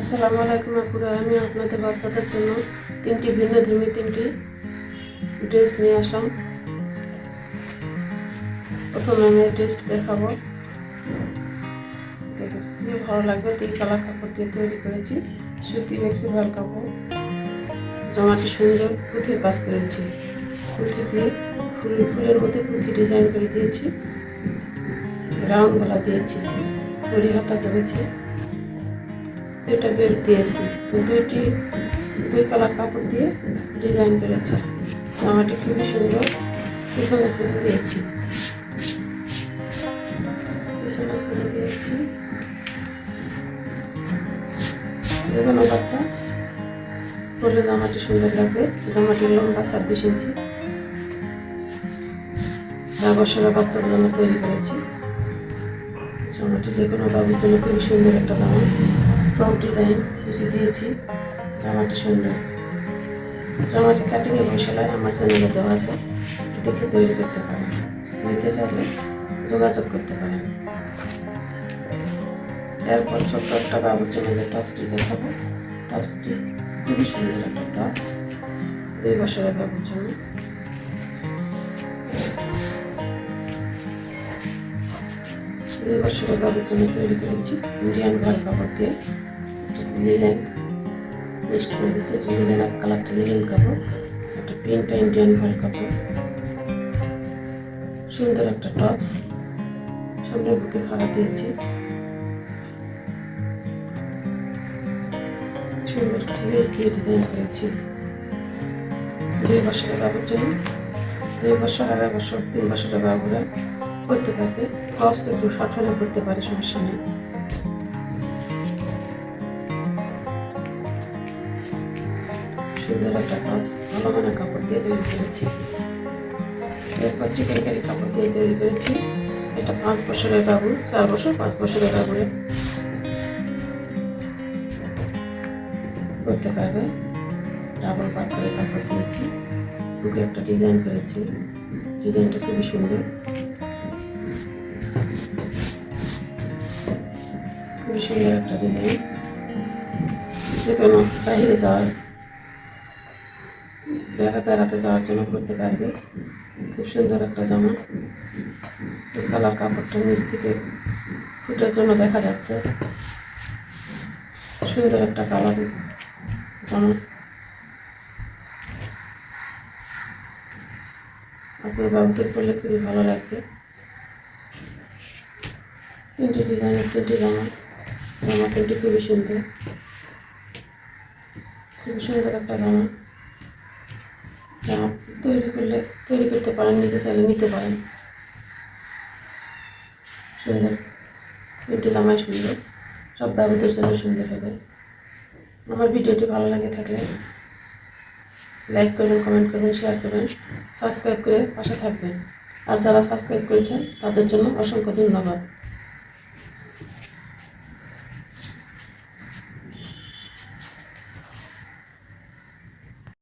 আসসালামু আলাইকুম আপুরা, আমি আপনাদের বাচ্চাদের জন্য তিনটি ড্রেস নিয়ে আসলাম। প্রথমে আমি ড্রেসটি দেখাবো, দেখুন খুবই ভালো লাগবে। 3 কালার কাপড় দিয়ে তৈরি করেছি, সুতি ফ্লেক্সিবল কাপড়। জামাটি সুন্দর পুঁথির কাজ করেছি, পুঁথি দিয়ে ফুলের মধ্যে পুঁথি ডিজাইন করে দিয়েছি, রাউন্ড গলা দিয়েছি, তৈরি হাতা করেছি, এটা বেল্ট দিয়েছি। দুই কালার কাপড় দিয়ে ডিজাইন করেছি। জামাটি খুবই সুন্দর, পিছনে ছেড়ে দিয়েছি, যে কোনো বাচ্চা পরলে জামাটি সুন্দর লাগবে। জামাটির লম্বা 26 ইঞ্চি, 4 বছরের বাচ্চাদের জন্য তৈরি করেছি। জামাটি যে কোনো বাবুর জন্য খুবই সুন্দর একটা জামা। ফ্রক ডিজাইন কুচি দিয়েছি, জামাটি সুন্দর। জামাটি কাটিং এবং সেলাই আমার চ্যানেলে দেওয়া আছে, দেখে তৈরি করতে পারেন। নিতে চাইলে যোগাযোগ করতে পারেন। এরপর ছোট্ট একটা বাবুর জন্য যে টপসটি দেখাবো, টপসটি খুবই সুন্দর একটা টপস, 2 বছরের বাবুর জন্য। বাবুর জন্য তৈরি করেছি ইন্ডিয়ান ভাল কাপড় দিয়ে, লিলেন মিক্সড করে দিয়েছি। লিলেন এক কালারটা লিলেন কাপড়, একটা প্রিন্টটা ইন্ডিয়ান ভাল কাপড়। সুন্দর একটা টপস, সামনে বুকে ফাঁকা দিয়েছি। সুন্দর লেস দিয়ে ডিজাইন করেছি। 2 বছরের বাবুর জন্য, 2 বছর, 2.5 বছর, 3 বছরের বাবুরা করতে পারবে। টপস একটু শর্ট হলে করতে পারে, সমস্যা নেই। সুন্দর একটা টপস ভালো মানের কাপড় দিয়ে তৈরি করেছি। এরপর চিকেনকারি কাপড় দিয়ে তৈরি করেছি। এটা 5 বছরের বাবু, 4 বছর 5 বছরের বাবুরা করতে পারবে। ডাবল পাট করে কাপড় দিয়েছি, বুকে একটা ডিজাইন করেছি। ডিজাইনটা খুবই সুন্দর, খুবই সুন্দর একটা ডিজাইন। যে কোনো বাইরে যাওয়ার, বেড়াতে যাওয়ার জন্য করতে পারবে। খুব সুন্দর একটা জামা। কালার কাপড়টা নিচ থেকে ফুটের জন্য দেখা যাচ্ছে। সুন্দর একটা কালার জামা, আপনার বাবুদের পরলে খুবই ভালো লাগবে। 3টি ডিজাইনের 3টি জামা, জামাটি খুবই সুন্দর, খুবই সুন্দর একটা জামা। জামা তৈরি করতে পারেন, নিতে চাইলে নিতে পারেন। সুন্দর 3টি জামাই সুন্দর, সব বাবুদের জন্য সুন্দর হবে। আমার ভিডিওটি ভালো লাগে থাকলে লাইক করবেন, কমেন্ট করবেন, শেয়ার করবেন, সাবস্ক্রাইব করে পাশে থাকবেন। আর যারা সাবস্ক্রাইব করেছেন তাদের জন্য অসংখ্য ধন্যবাদ।